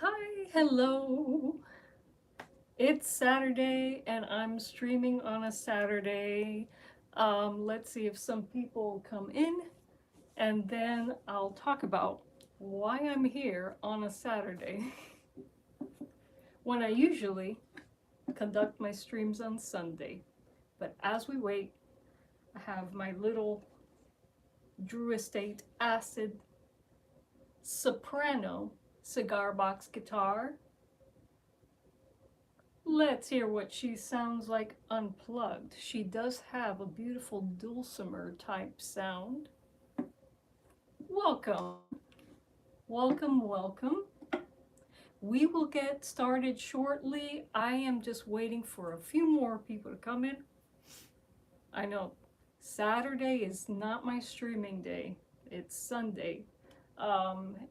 Hi, hello. It's Saturday and I'm streaming on a Saturday. Let's see if some people come in and then I'll talk about why I'm here on a Saturday when I usually conduct my streams on Sunday. But as we wait, I have my little Drew Estate Acid Soprano cigar box guitar. Let's hear what she sounds like unplugged. She does have a beautiful dulcimer type sound. Welcome, welcome, welcome. We will get started shortly. I am just waiting for a few more people to come in. I know Saturday is not my streaming day, it's Sunday.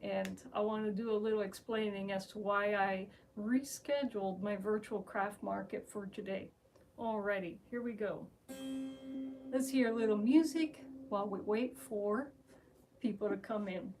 And I want to do a little explaining as to why I rescheduled my virtual craft market for today. Alrighty, here we go. Let's hear a little music while we wait for people to come in.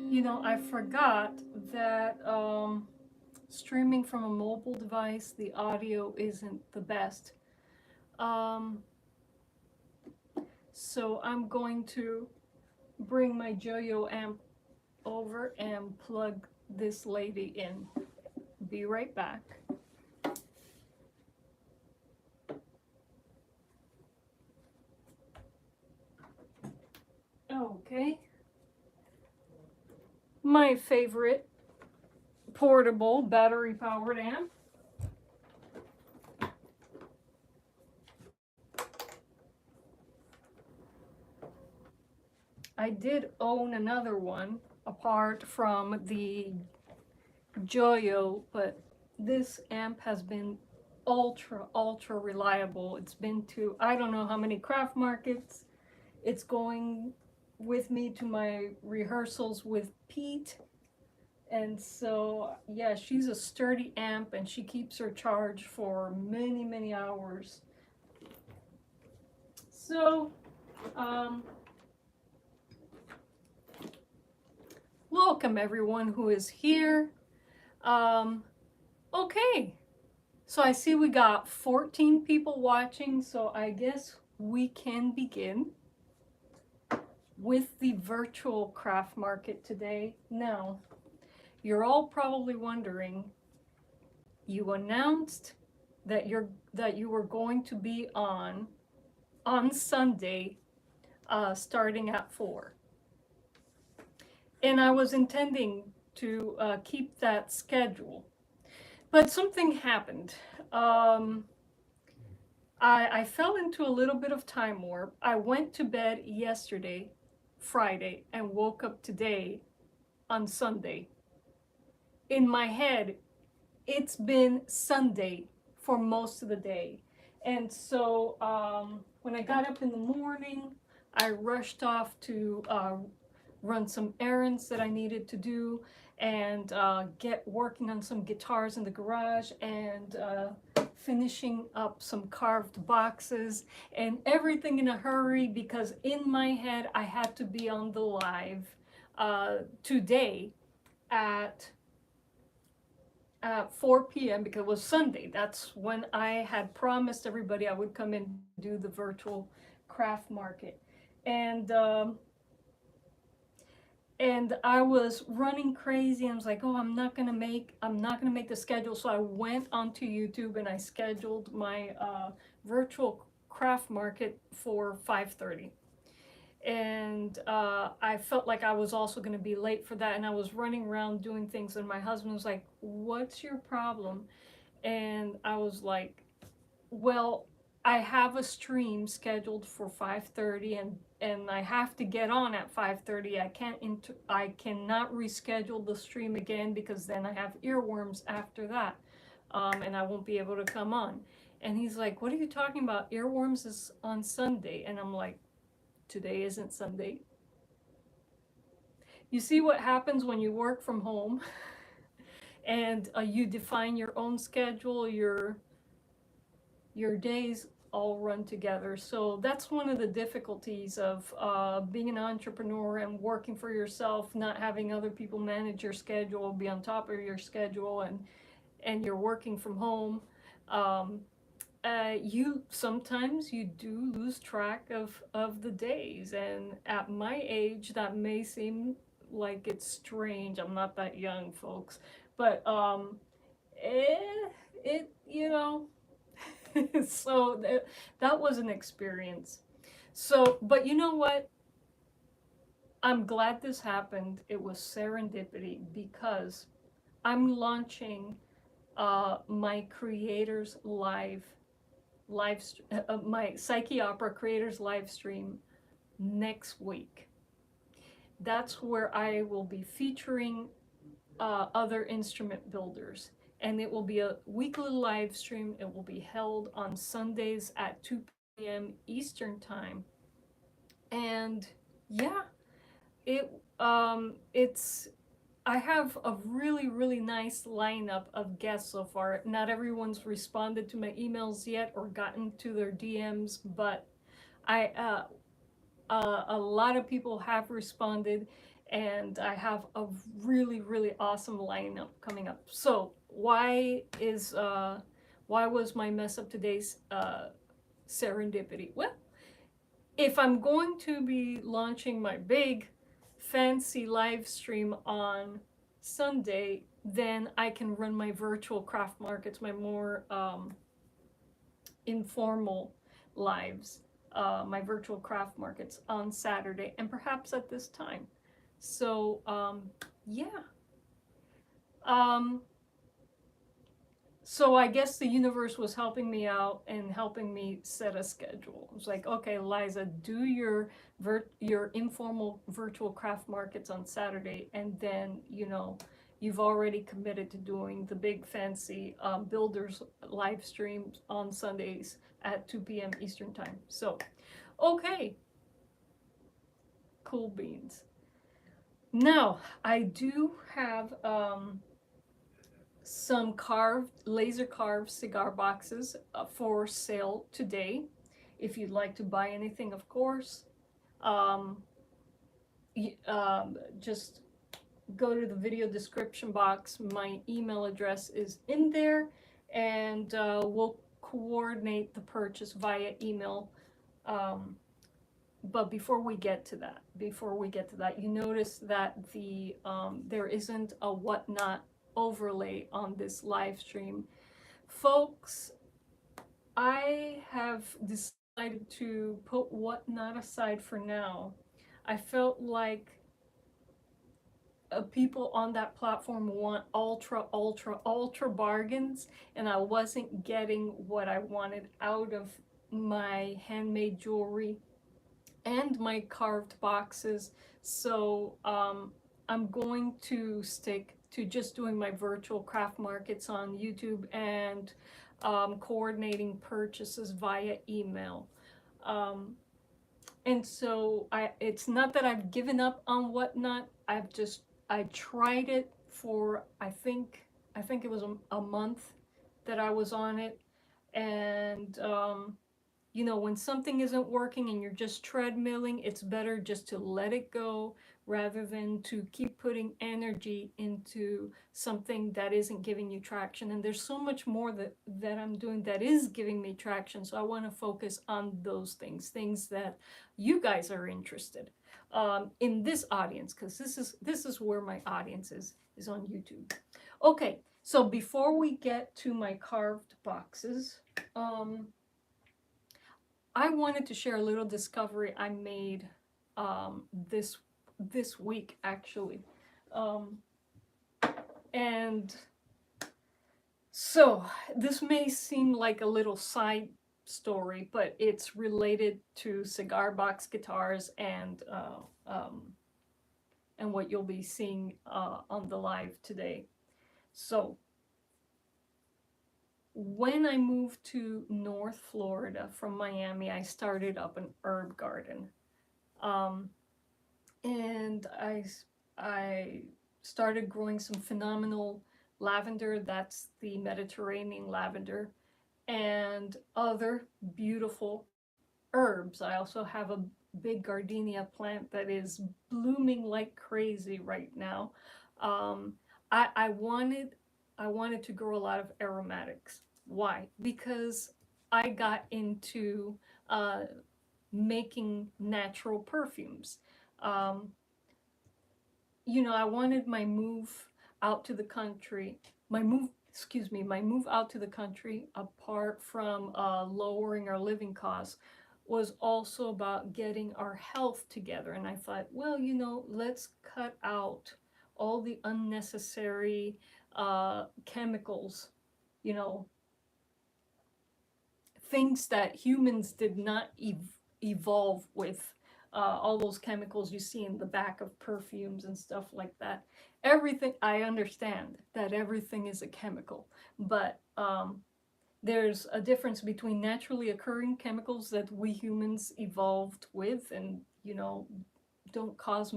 You know, I forgot that streaming from a mobile device, the audio isn't the best. Um, so I'm going to bring my Joyo amp over and plug this lady in. Be right back. Okay. My favorite portable battery powered amp. I did own another one apart from the Joyo, but this amp has been ultra reliable. It's been to I don't know how many craft markets. It's going with me to my rehearsals with Pete. And so, yeah, she's a sturdy amp and she keeps her charge for many hours. So, welcome everyone who is here. Okay, so I see we got 14 people watching, so I guess we can begin with the virtual craft market today. Now, you're all probably wondering, you announced that you were going to be on Sunday, starting at 4. And I was intending to keep that schedule. But something happened. I fell into a little bit of time warp. I went to bed yesterday, Friday, and woke up today on Sunday. In my head, it's been Sunday for most of the day. And so when I got up in the morning, I rushed off to run some errands that I needed to do and get working on some guitars in the garage and finishing up some carved boxes and everything in a hurry because in my head I had to be on the live today at 4 p.m. because it was Sunday. That's when I had promised everybody I would come and do the virtual craft market. And I was running crazy. I was like, oh, I'm not gonna make the schedule. So I went onto YouTube and I scheduled my virtual craft market for 5:30. And I felt like I was also going to be late for that, and I was running around doing things, and my husband was like, "What's your problem?" And I was like, well, I have a stream scheduled for 5:30, and I have to get on at 5:30. I cannot reschedule the stream again because then I have earworms after that. And I won't be able to come on. And he's like, "What are you talking about? Earworms is on Sunday." And I'm like, "Today isn't Sunday." You see what happens when you work from home and you define your own schedule, your days all run together. So that's one of the difficulties of being an entrepreneur and working for yourself, not having other people manage your schedule, be on top of your schedule, and you're working from home. Um, you sometimes you do lose track of the days, and at my age, that may seem like it's strange. I'm not that young, folks, but eh, it you know so that was an experience. So, but you know what? I'm glad this happened. It was serendipity because I'm launching my creators my Psyche Opera creators live stream next week. That's where I will be featuring other instrument builders. And it will be a weekly live stream. It will be held on Sundays at 2 p.m. Eastern Time. And yeah, it's I have a really nice lineup of guests so far. Not everyone's responded to my emails yet or gotten to their DMs, but I a lot of people have responded, and I have a really awesome lineup coming up. So why was my mess up today's serendipity? Well, if I'm going to be launching my big fancy live stream on Sunday, then I can run my virtual craft markets, my more informal lives, my virtual craft markets on Saturday, and perhaps at this time. So, yeah. Um, so I guess the universe was helping me out and helping me set a schedule. It was like, okay, Liza, do your informal virtual craft markets on Saturday, and then you've already committed to doing the big fancy builders live streams on Sundays at 2 p.m. Eastern time. So, okay, cool beans. Now I do have some laser carved cigar boxes for sale today. If you'd like to buy anything, of course, um, just go to the video description box. My email address is in there, and we'll coordinate the purchase via email. Um, but before we get to that, you notice that there isn't a whatnot overlay on this live stream. Folks, I have decided to put whatnot aside for now. I felt like people on that platform want ultra bargains, and I wasn't getting what I wanted out of my handmade jewelry and my carved boxes. So I'm going to stick to just doing my virtual craft markets on YouTube and coordinating purchases via email. Um, and so it's not that I've given up on whatnot. I tried it for I think it was a month that I was on it, and when something isn't working and you're just treadmilling, it's better just to let it go rather than to keep putting energy into something that isn't giving you traction. And there's so much more that I'm doing that is giving me traction. So I want to focus on those things that you guys are interested in this audience, because this is where my audience is on YouTube. Okay, so before we get to my carved boxes, I wanted to share a little discovery I made this week actually. Um, and so this may seem like a little side story, but it's related to cigar box guitars and what you'll be seeing on the live today. So when I moved to North Florida from Miami, I started up an herb garden. Um, and I started growing some phenomenal lavender. That's the Mediterranean lavender, and other beautiful herbs. I also have a big gardenia plant that is blooming like crazy right now. Um, I wanted to grow a lot of aromatics. Why? Because I got into uh, making natural perfumes. Um, I wanted my move out to the country, my move out to the country, apart from lowering our living costs, was also about getting our health together. And I thought, well, let's cut out all the unnecessary chemicals, you know, things that humans did not evolve with, all those chemicals you see in the back of perfumes and stuff like that. Everything, I understand that everything is a chemical, but there's a difference between naturally occurring chemicals that we humans evolved with and, don't cause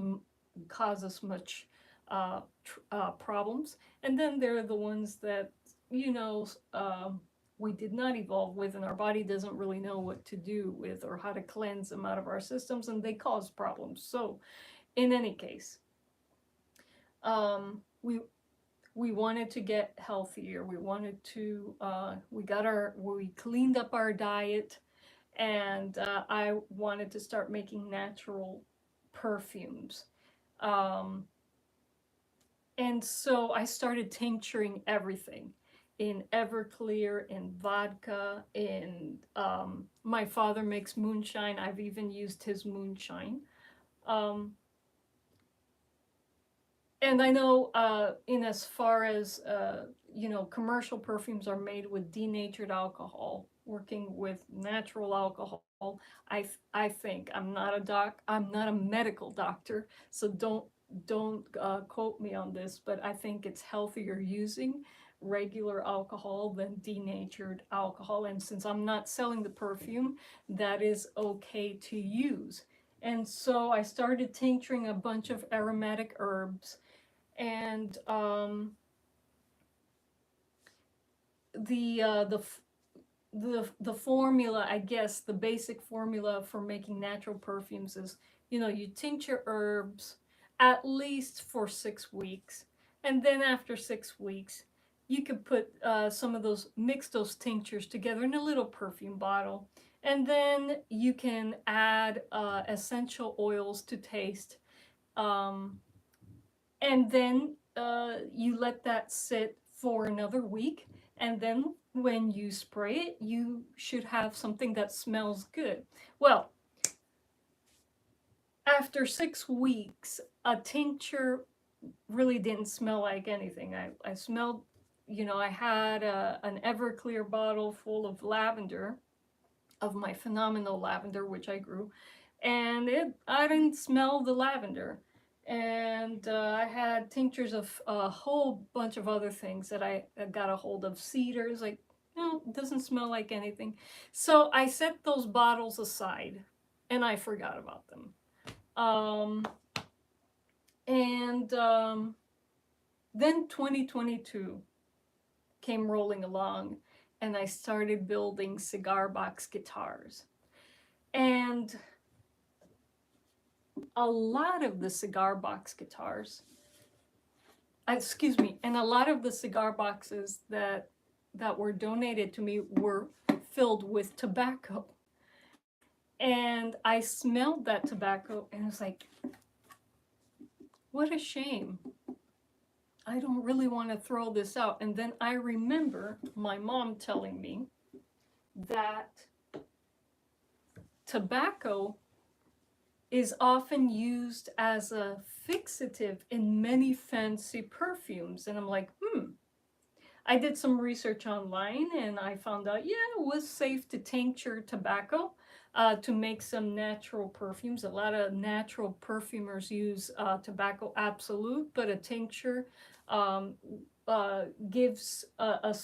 us much problems. And then there are the ones that, you know, we did not evolve with, and our body doesn't really know what to do with or how to cleanse them out of our systems, and they cause problems. So, in any case, um, we we wanted to get healthier. We wanted to we cleaned up our diet, and I wanted to start making natural perfumes. Um, and so I started tincturing everything in Everclear, in vodka, in my father makes moonshine. I've even used his moonshine. Um, and I know, in as far as commercial perfumes are made with denatured alcohol, working with natural alcohol. I think I'm not a medical doctor, so don't quote me on this, but I think it's healthier using regular alcohol than denatured alcohol. And since I'm not selling the perfume, that is okay to use. And so I started tincturing a bunch of aromatic herbs, and the uh, the the formula, I guess, the basic formula for making natural perfumes is, you tincture herbs at least for 6 weeks, and then after 6 weeks, you could put mix those tinctures together in a little perfume bottle, and then you can add essential oils to taste. Um, and then you let that sit for another week, and then when you spray it, you should have something that smells good. Well, after 6 weeks, a tincture really didn't smell like anything. I smelled, I had an Everclear bottle full of lavender, of my phenomenal lavender, which I grew, and I didn't smell the lavender. And I had tinctures of a whole bunch of other things that I got a hold of. Cedars, like, no, it doesn't smell like anything. So I set those bottles aside, and I forgot about them. Um, and then 2022 came rolling along, and I started building cigar box guitars. And a lot of the cigar box guitars, excuse me, and a lot of the cigar boxes that were donated to me were filled with tobacco. And I smelled that tobacco and I was like, what a shame. I don't really want to throw this out. And then I remember my mom telling me that tobacco is often used as a fixative in many fancy perfumes. And I'm like, I did some research online and I found out, yeah, it was safe to tincture tobacco to make some natural perfumes. A lot of natural perfumers use tobacco absolute, but a tincture um, gives a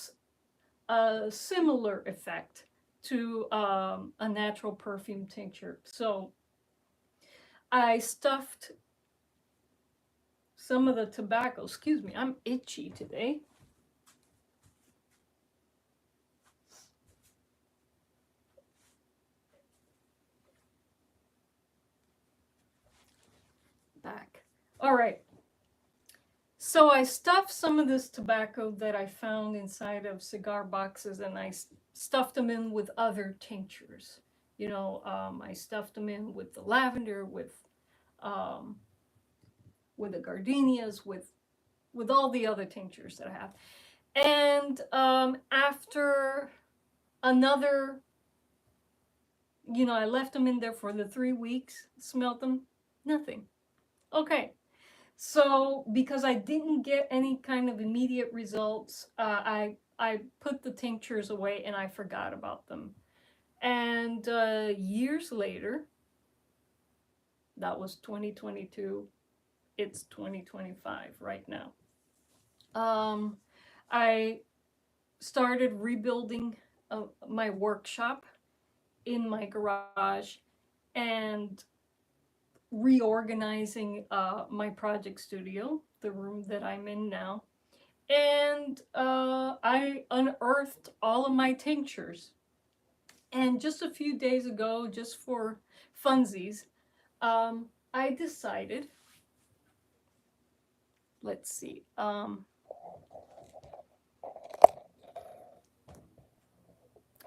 similar effect to a natural perfume tincture. So I stuffed some of the tobacco. Excuse me, I'm itchy today. Back. All right. So I stuffed some of this tobacco that I found inside of cigar boxes, and I stuffed them in with other tinctures. I stuffed them in with the lavender, um, with the gardenias, with all the other tinctures that I have. And after another, I left them in there for the 3 weeks, smelled them, nothing. Okay. So because I didn't get any kind of immediate results, I put the tinctures away and I forgot about them. And years later, that was 2022. It's 2025 right now. I started rebuilding my workshop in my garage and reorganizing my project studio, the room that I'm in now. And I unearthed all of my tinctures. And just a few days ago, just for funsies, I decided, let's see,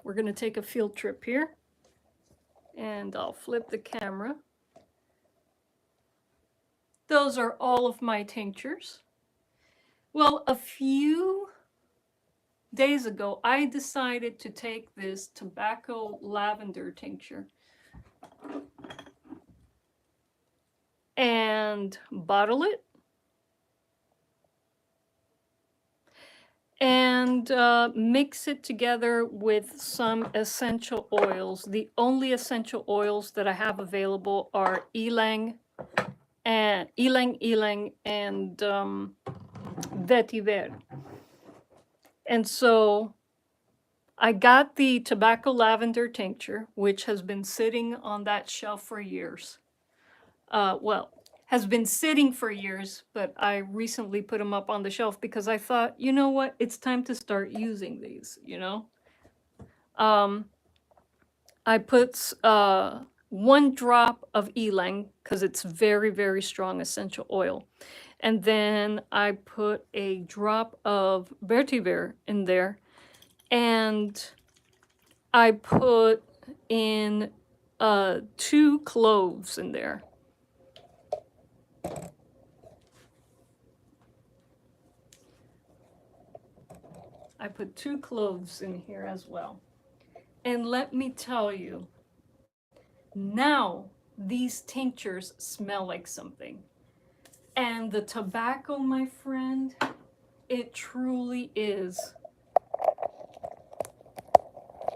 we're going to take a field trip here. And I'll flip the camera. Those are all of my tinctures. Well, a few days ago, I decided to take this tobacco lavender tincture and bottle it and mix it together with some essential oils. The only essential oils that I have available are ylang and vetiver. And so I got the tobacco lavender tincture, which has been sitting on that shelf for years. Has been sitting for years, but I recently put them up on the shelf because I thought, you know what, it's time to start using these, I put 1 drop of ylang because it's very, very strong essential oil. And then I put a drop of vetiver in there. And I put in 2 cloves in there. I put 2 cloves in here as well. And let me tell you, now these tinctures smell like something. And the tobacco, my friend, it truly is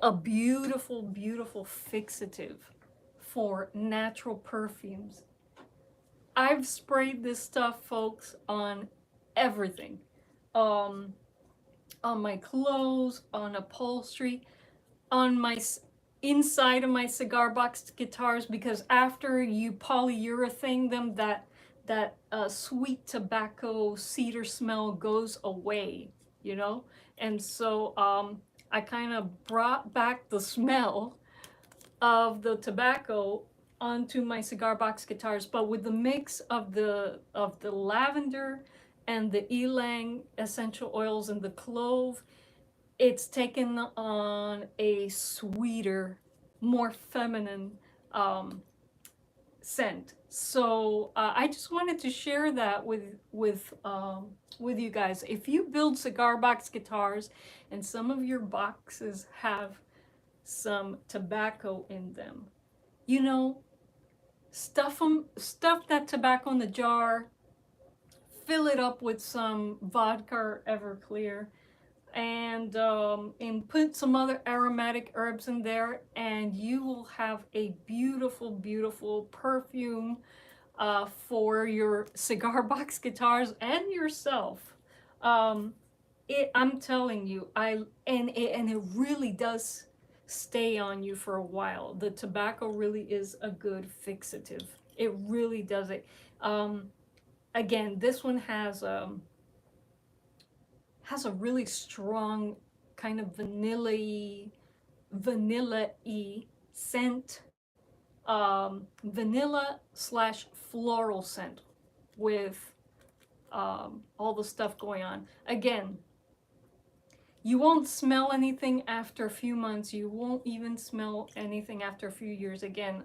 a beautiful, beautiful fixative for natural perfumes. I've sprayed this stuff, folks, on everything. On my clothes, on upholstery, on my inside of my cigar box guitars, because after you polyurethane them, that sweet tobacco cedar smell goes away, And so I kind of brought back the smell of the tobacco onto my cigar box guitars, but with the mix of the lavender and the ylang essential oils and the clove, it's taken on a sweeter, more feminine scent. So I just wanted to share that with you guys. If you build cigar box guitars and some of your boxes have some tobacco in them, you know, stuff that tobacco in the jar, fill it up with some vodka or Everclear, and put some other aromatic herbs in there, and you will have a beautiful, beautiful perfume for your cigar box guitars and yourself. Um, I'm telling you, and it really does stay on you for a while. The tobacco really is a good fixative. It really does it. Um, Again, this one has a really strong kind of vanilla-y scent, vanilla slash floral scent with all the stuff going on. Again, you won't smell anything after a few months. You won't even smell anything after a few years. Again,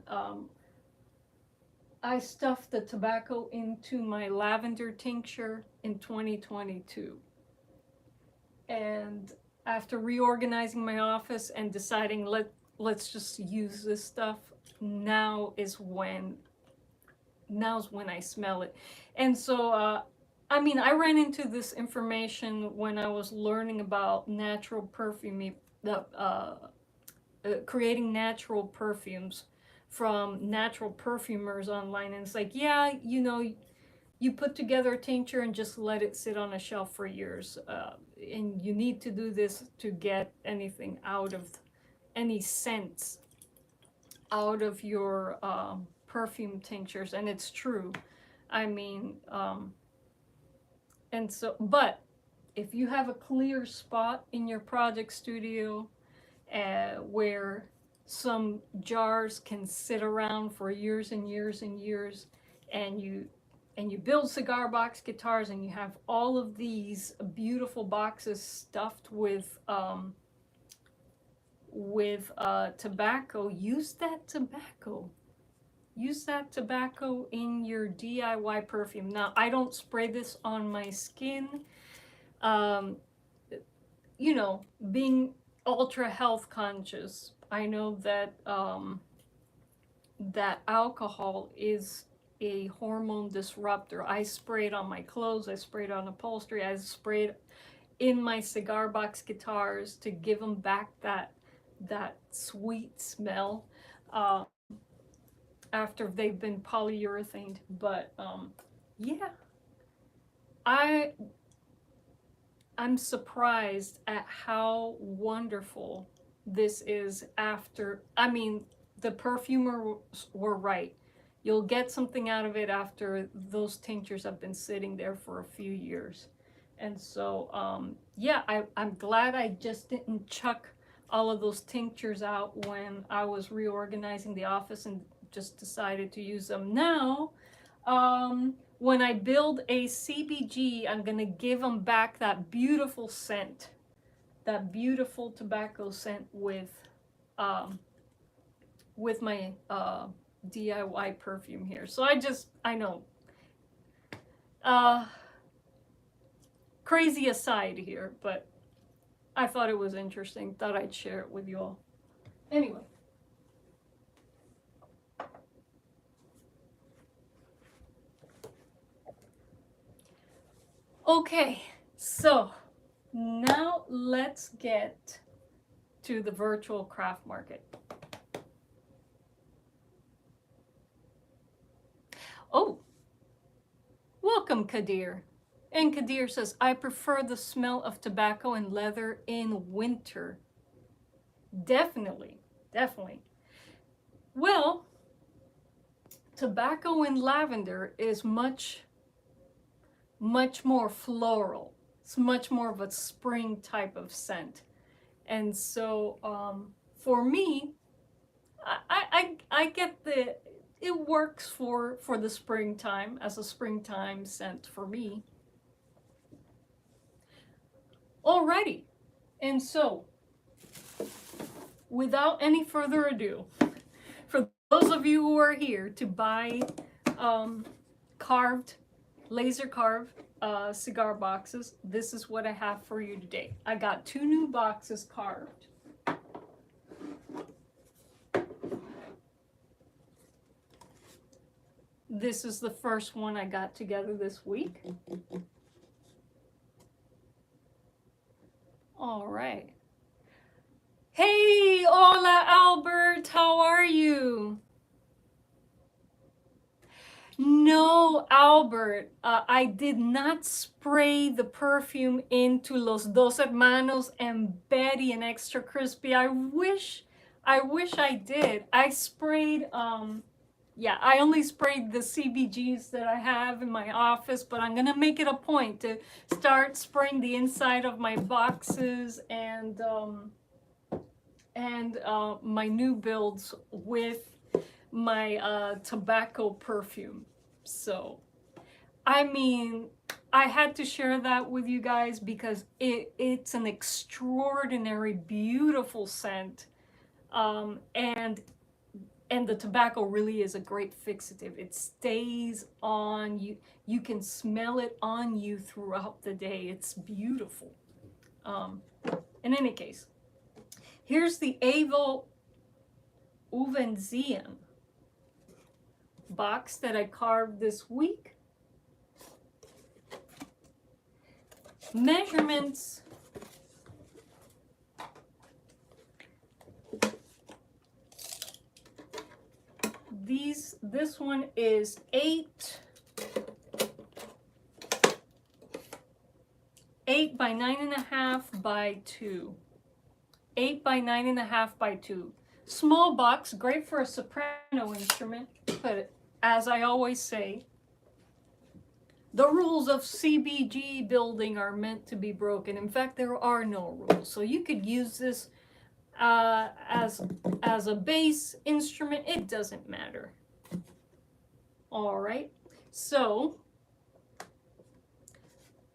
I stuffed the tobacco into my lavender tincture in 2022. And after reorganizing my office and deciding let's just use this stuff, now's when I smell it. And so I mean, I ran into this information when I was learning about natural perfuming, creating natural perfumes from natural perfumers online. And it's like, yeah, you know, you put together a tincture and just let it sit on a shelf for years. And you need to do this to get anything out of any scents out of your perfume tinctures. And it's true. I mean, and so, but if you have a clear spot in your project studio where some jars can sit around for years and years and years, and you build cigar box guitars and you have all of these beautiful boxes stuffed with tobacco, use that tobacco. Use that tobacco in your DIY perfume. Now, I don't spray this on my skin. Um, you know, being ultra health conscious, I know that that alcohol is a hormone disruptor. I spray it on my clothes, I spray it on upholstery, I spray it in my cigar box guitars to give them back that sweet smell after they've been polyurethaned. But yeah, I'm surprised at how wonderful this is after, I mean, the perfumers were right. You'll get something out of it after those tinctures have been sitting there for a few years. And so, yeah, I'm glad I just didn't chuck all of those tinctures out when I was reorganizing the office and just decided to use them now. When I build a CBG, I'm gonna give them back that beautiful scent, that beautiful tobacco scent with my DIY perfume here. So I know, crazy aside here, but I thought it was interesting, thought I'd share it with you all. Anyway. Okay, so now let's get to the virtual craft market. Oh, welcome, Kadir. And Kadir says, I prefer the smell of tobacco and leather in winter. Definitely, definitely. Well, tobacco and lavender is much more floral. It's much more of a spring type of scent. And so for me, I get it works for the springtime as a springtime scent for me. Alrighty, and so without any further ado, for those of you who are here to buy laser carved cigar boxes, this is what I have for you today. I got 2 new boxes carved. This is the first one I got together this week. All right. Hey, hola, Albert. How are you? No, Albert, I did not spray the perfume into Los Dos Hermanos and Betty and Extra Crispy. I wish I did. I sprayed, yeah, I only sprayed the CBGs that I have in my office, but I'm gonna make it a point to start spraying the inside of my boxes and my new builds with my tobacco perfume. So, I mean, I had to share that with you guys because it's an extraordinary, beautiful scent. And the tobacco really is a great fixative. It stays on you. You can smell it on you throughout the day. It's beautiful. In any case, here's the Evo Uvenzian box that I carved this week. Measurements. This one is 8 by 9.5 by 2. 8 by 9.5 by 2. Small box, great for a soprano instrument, but as I always say, the rules of CBG building are meant to be broken. In fact, there are no rules. So you could use this as a bass instrument. It doesn't matter. All right. So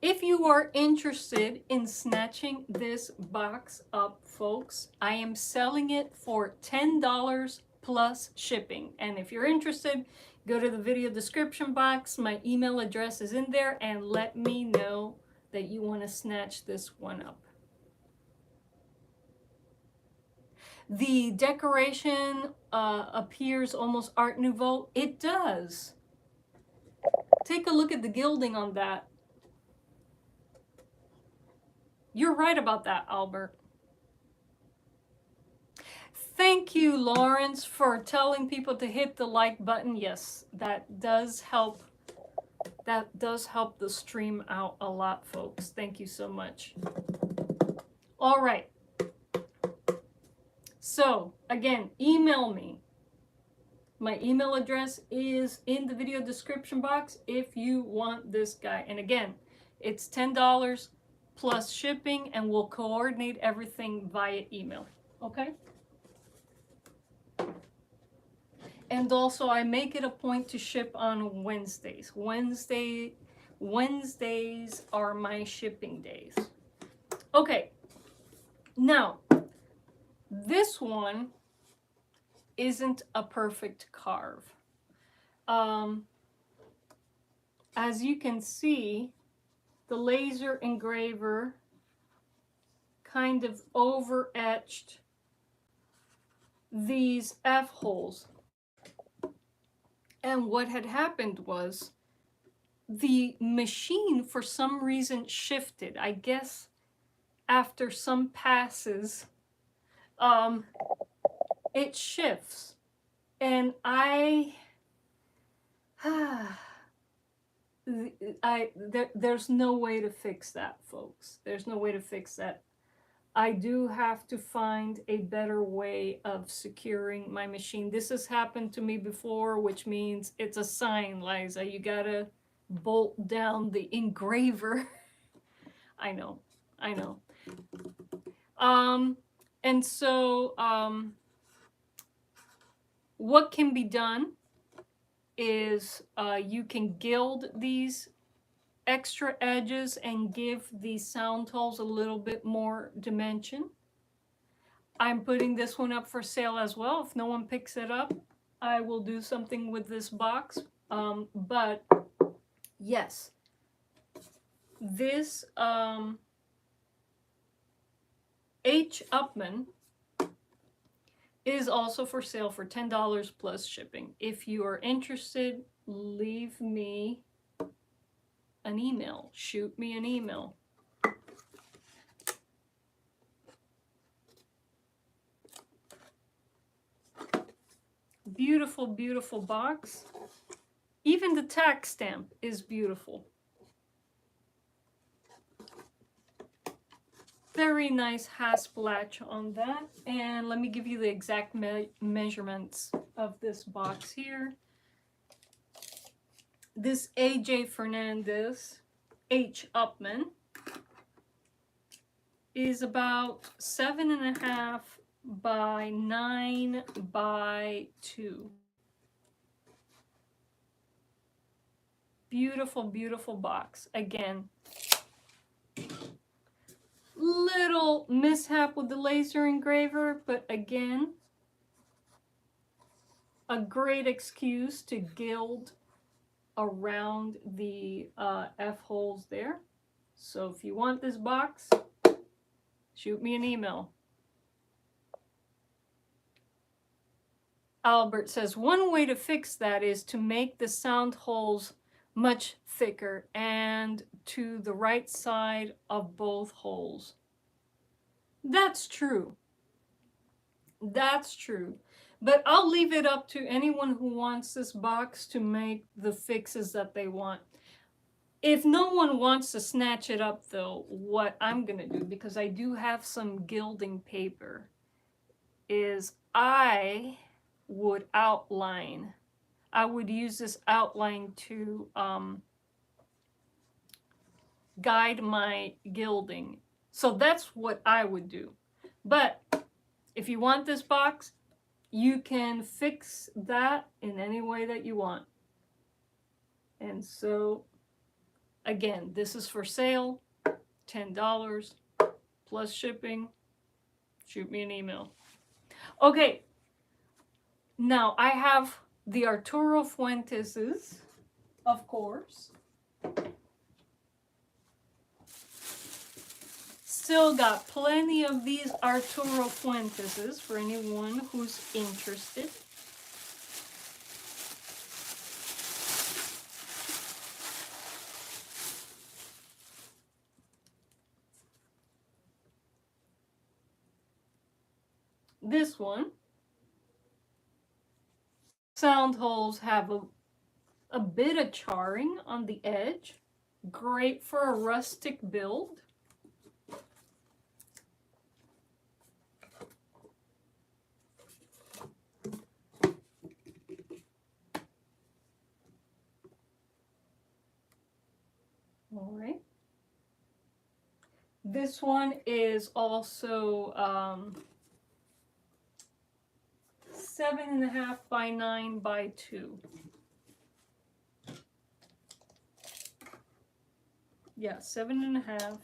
if you are interested in snatching this box up, folks, I am selling it for $10 plus shipping. And if you're interested, go to the video description box. My email address is in there, and let me know that you want to snatch this one up. The decoration appears almost Art Nouveau. It does. Take a look at the gilding on that. You're right about that, Albert. Thank you, Lawrence, for telling people to hit the like button. Yes, that does help. That does help the stream out a lot, folks. Thank you so much. All right. So, again, email me. My email address is in the video description box if you want this guy. And again, it's $10 plus shipping, and we'll coordinate everything via email. Okay? And also, I make it a point to ship on Wednesdays. Wednesdays are my shipping days. Okay. Now, this one isn't a perfect carve. As you can see, the laser engraver kind of over etched these F holes. And what had happened was the machine for some reason shifted. I guess after some passes, it shifts. And there's no way to fix that, folks. There's no way to fix that. I do have to find a better way of securing my machine. This has happened to me before, which means it's a sign, Liza. You gotta bolt down the engraver. I know. And so what can be done is you can gild these extra edges and give these sound holes a little bit more dimension. I'm putting this one up for sale as well. If no one picks it up, I will do something with this box. But yes, this H. Upman is also for sale for $10 plus shipping. If you are interested, leave me an email. Shoot me an email. Beautiful, beautiful box. Even the tax stamp is beautiful. Very nice hasp latch on that. And let me give you the exact measurements of this box here. This A.J. Fernandez H. Upman is about 7.5 by 9 by 2. Beautiful, beautiful box. Again, little mishap with the laser engraver, but again, a great excuse to gild around the F holes there. So if you want this box, shoot me an email. Albert says, one way to fix that is to make the sound holes much thicker and to the right side of both holes. That's true. That's true. But I'll leave it up to anyone who wants this box to make the fixes that they want. If no one wants to snatch it up, though, what I'm going to do, because I do have some gilding paper, is I would outline. I would use this outline to guide my gilding. So that's what I would do. But if you want this box, you can fix that in any way that you want. And so, again, this is for sale, $10 plus shipping. Shoot me an email. Okay, now I have the Arturo Fuenteses, of course. Still got plenty of these Arturo Fuenteses for anyone who's interested. This one, sound holes have a bit of charring on the edge. Great for a rustic build. All right. This one is also 7.5 by 9 by 2. Yeah, 7.5.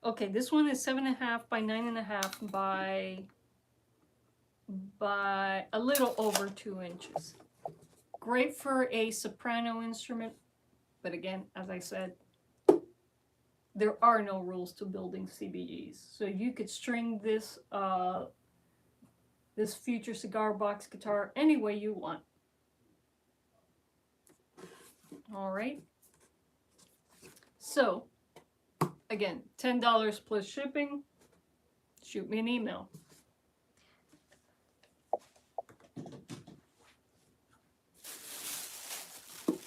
Okay, this one is 7.5 by 9.5 by a little over 2 inches. Great for a soprano instrument, but again, as I said, there are no rules to building CBGs. So you could string this this future cigar box guitar any way you want. All right. So, again, $10 plus shipping. Shoot me an email.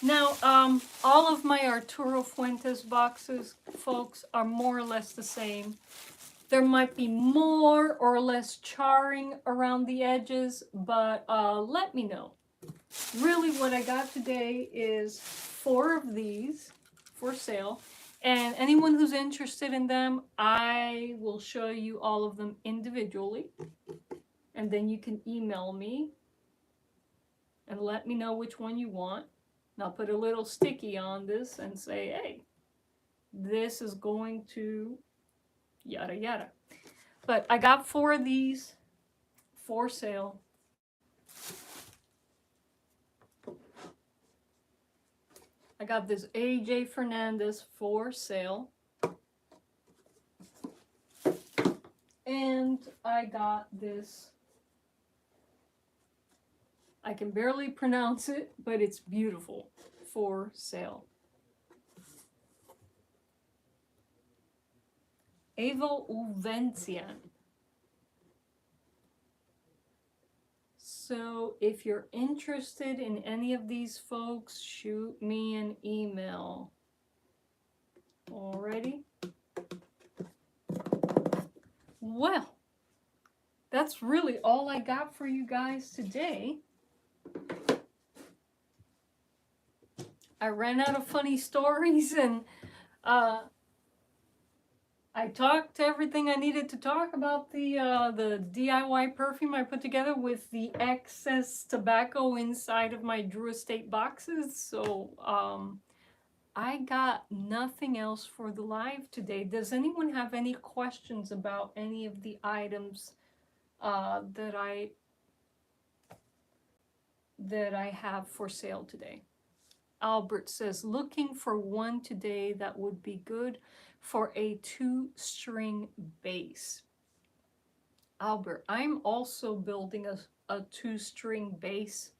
Now, all of my Arturo Fuentes boxes, folks, are more or less the same. There might be more or less charring around the edges, but let me know. Really, what I got today is 4 of these for sale. And anyone who's interested in them, I will show you all of them individually. And then you can email me and let me know which one you want. And I'll put a little sticky on this and say, hey, this is going to yada yada. But I got 4 of these for sale. I got this A.J. Fernandez for sale. And I got this I can barely pronounce it, but it's beautiful. For sale. Evo Uvencian. So if you're interested in any of these folks, shoot me an email. Alrighty. Well, that's really all I got for you guys today. I ran out of funny stories, and I talked everything I needed to talk about the DIY perfume I put together with the excess tobacco inside of my Drew Estate boxes. So I got nothing else for the live today. Does anyone have any questions about any of the items that I have for sale today? Albert says, looking for one today that would be good for a 2-string bass. Albert, I'm also building a 2-string bass.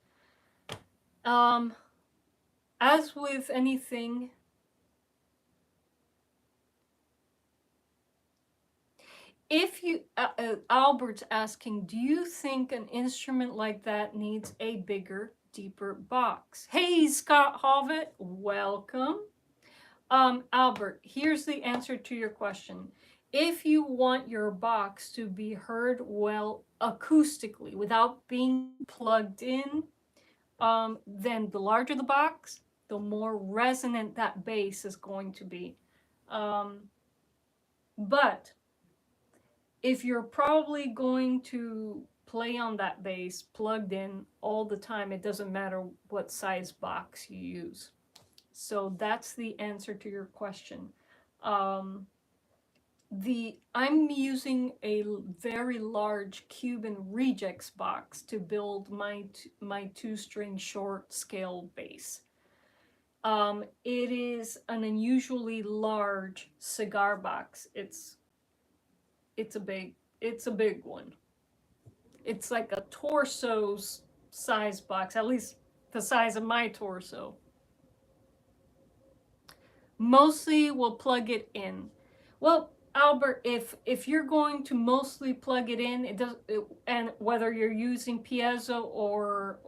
As with anything, if you, Albert's asking, do you think an instrument like that needs a bigger, deeper box? Hey, Scott Hovitt, welcome. Albert, here's the answer to your question. If you want your box to be heard well acoustically without being plugged in, then the larger the box, the more resonant that bass is going to be. But if you're probably going to play on that bass plugged in all the time, it doesn't matter what size box you use. So that's the answer to your question. I'm using a very large Cuban rejects box to build my 2-string short scale bass. It is an unusually large cigar box. It's a big one. It's like a torso's size box, at least the size of my torso. Mostly we'll plug it in. Well, Albert, if you're going to mostly plug it in, and whether you're using piezo or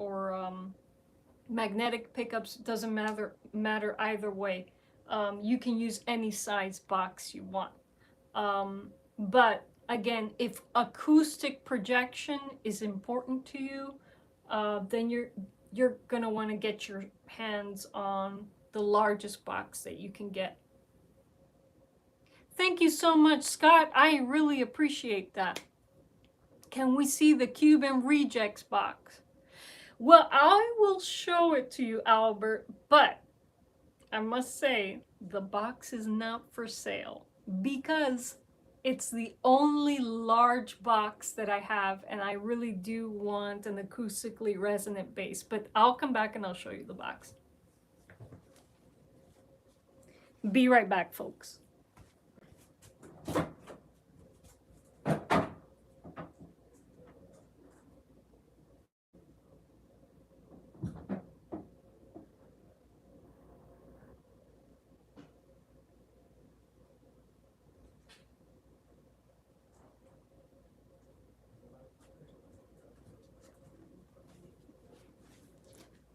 magnetic pickups, doesn't matter either way. You can use any size box you want. But again, if acoustic projection is important to you, then you're gonna want to get your hands on the largest box that you can get. Thank you so much, Scott. I really appreciate that. Can we see the Cuban rejects box? Well, I will show it to you, Albert, but I must say the box is not for sale because it's the only large box that I have, and I really do want an acoustically resonant bass, but I'll come back and I'll show you the box. Be right back, folks.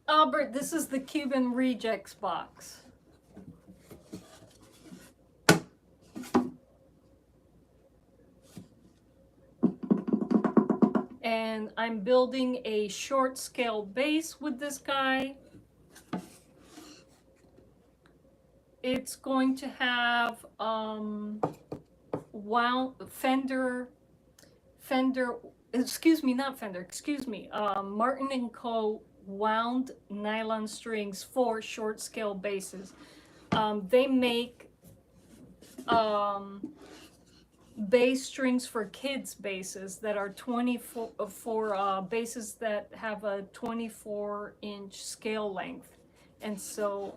Albert, this is the Cuban rejects box. And I'm building a short scale bass with this guy. It's going to have Martin & Co. wound nylon strings for short scale basses. They make bass strings for kids basses that are 24 for basses that have a 24-inch scale length, and so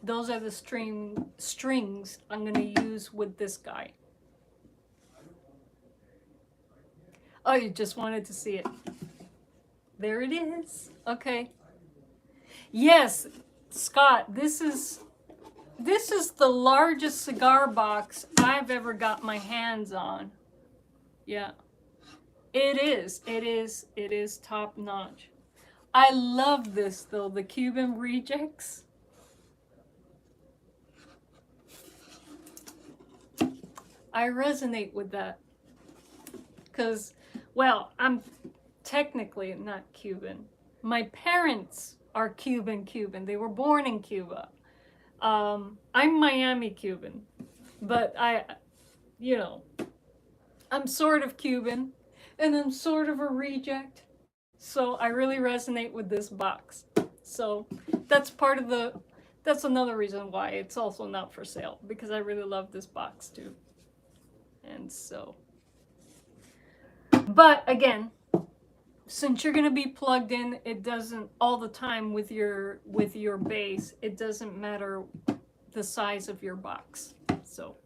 those are the strings I'm going to use with this guy. Oh, you just wanted to see it. There it is. Okay. Yes, Scott, this is the largest cigar box I've ever got my hands on. Yeah. It is. It is top notch. I love this though, the Cuban rejects. I resonate with that. Cuz well, I'm technically not Cuban. My parents are Cuban. They were born in Cuba. I'm Miami Cuban, but you know, I'm sort of Cuban, and I'm sort of a reject. So I really resonate with this box. So that's part of that's another reason why it's also not for sale, because I really love this box too. And so, but again, since you're going to be plugged in, it doesn't all the time with your bass, it doesn't matter the size of your box. So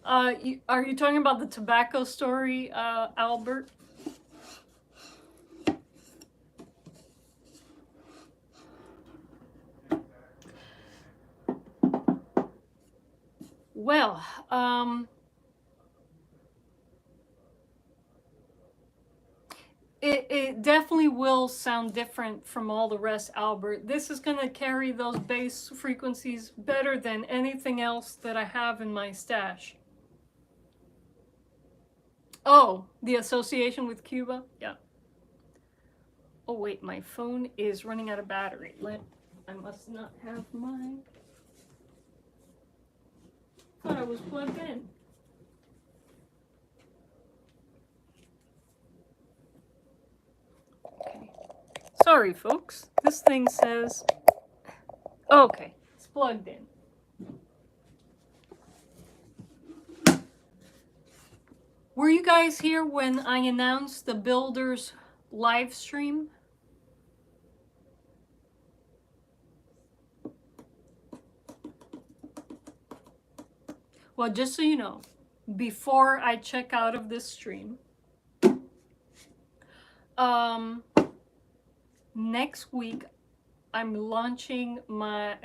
are you talking about the tobacco story, Albert? Well, it definitely will sound different from all the rest, Albert. This is going to carry those bass frequencies better than anything else that I have in my stash. Oh, the association with Cuba? Yeah. Oh, wait, my phone is running out of battery. I must not have mine. Thought I was plugged in. Okay. Sorry, folks. This thing says... Okay, it's plugged in. Were you guys here when I announced the Builders live stream? Well, just so you know, before I check out of this stream, next week I'm launching my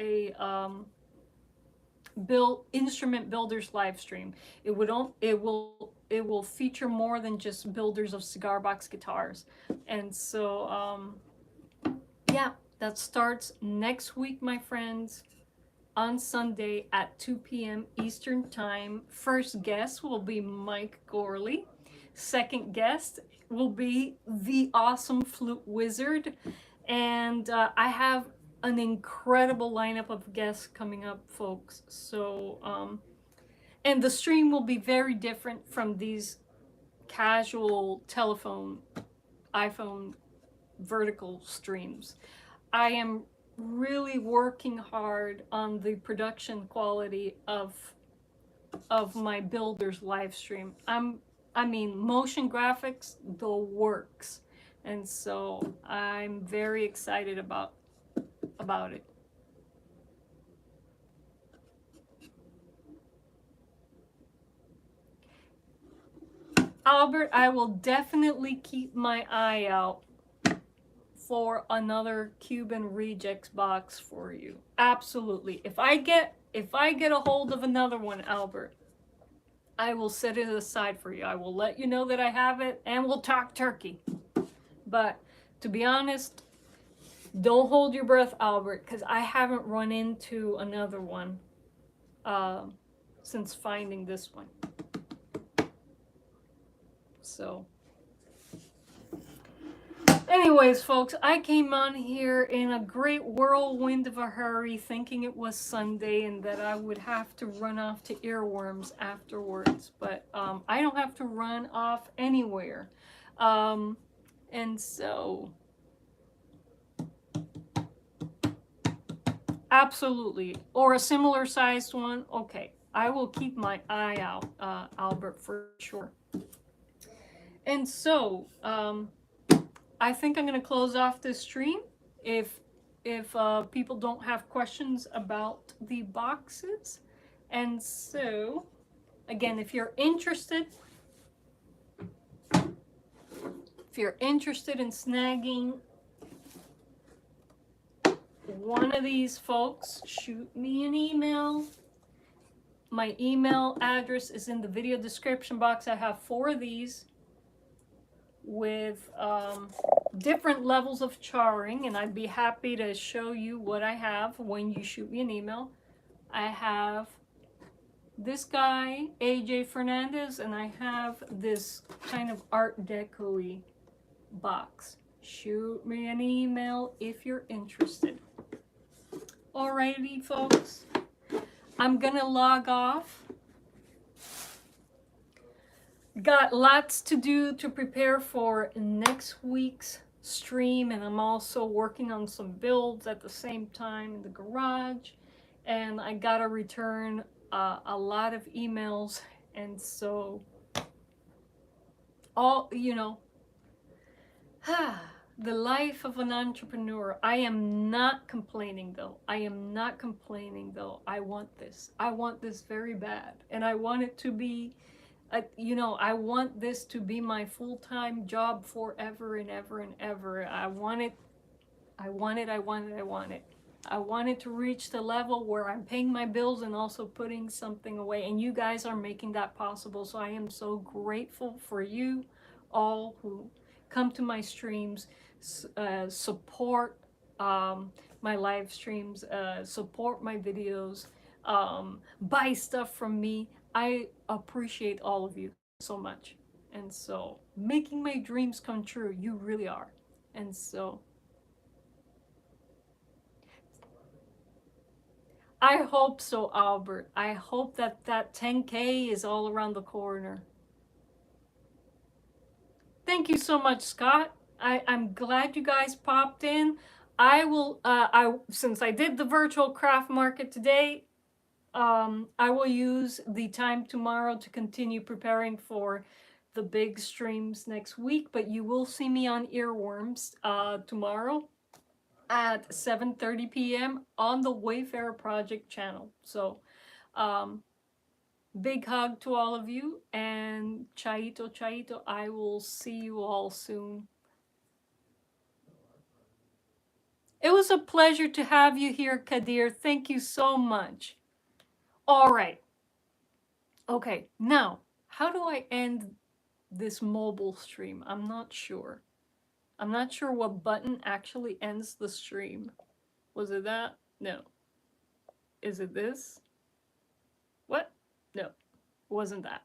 instrument builders live stream. It will feature more than just builders of cigar box guitars, and so yeah, that starts next week, my friends. On Sunday at 2 p.m. Eastern Time. First guest will be Mike Gorley. Second guest will be the awesome Flute Wizard. And I have an incredible lineup of guests coming up, folks. So, and the stream will be very different from these casual telephone, iPhone vertical streams. I am really working hard on the production quality of my builders live stream. I mean, motion graphics, the works, and so I'm very excited about it. Albert, I will definitely keep my eye out for another Cuban rejects box for you. Absolutely. If I get a hold of another one, Albert, I will set it aside for you. I will let you know that I have it, and we'll talk turkey. But to be honest, don't hold your breath, Albert, because I haven't run into another one since finding this one. So anyways, folks, I came on here in a great whirlwind of a hurry, thinking it was Sunday and that I would have to run off to earworms afterwards. But I don't have to run off anywhere. And so, absolutely. Or a similar sized one. Okay, I will keep my eye out, Albert, for sure. And so, I think I'm going to close off this stream. If people don't have questions about the boxes. And so, again, if you're interested, If you're interested in snagging one of these folks, shoot me an email. My email address is in the video description box. I have 4 of these with different levels of charring, and I'd be happy to show you what I have when you shoot me an email. I have this guy, AJ Fernandez, and I have this kind of Art Deco-y box. Shoot me an email if you're interested. Alrighty, folks. I'm gonna log off. Got lots to do to prepare for next week's stream, and I'm also working on some builds at the same time in the garage, and I gotta return a lot of emails, and so all, you know, the life of an entrepreneur. I am not complaining though. I am not complaining though. I want this. I want this very bad, and I want it to be, you know, I want this to be my full-time job forever and ever and ever. I want it. I want it. I want it. I want it. I want it to reach the level where I'm paying my bills and also putting something away. And you guys are making that possible. So I am so grateful for you all who come to my streams, support my live streams, support my videos, buy stuff from me. I appreciate all of you so much. And so making my dreams come true, you really are. And so I hope so, Albert. I hope that that 10K is all around the corner. Thank you so much, Scott. I'm glad you guys popped in. I will, since I did the virtual craft market today, I will use the time tomorrow to continue preparing for the big streams next week, but you will see me on Earworms tomorrow at 7:30 p.m. on the Wayfarer Project channel. So big hug to all of you, and chaito, chaito. I will see you all soon. It was a pleasure to have you here, Kadir. Thank you so much. All right. Okay, now, how do I end this mobile stream? I'm not sure. I'm not sure what button actually ends the stream. Was it that? No. Is it this? What? No, it wasn't that.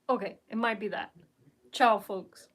Okay, it might be that. Ciao, folks.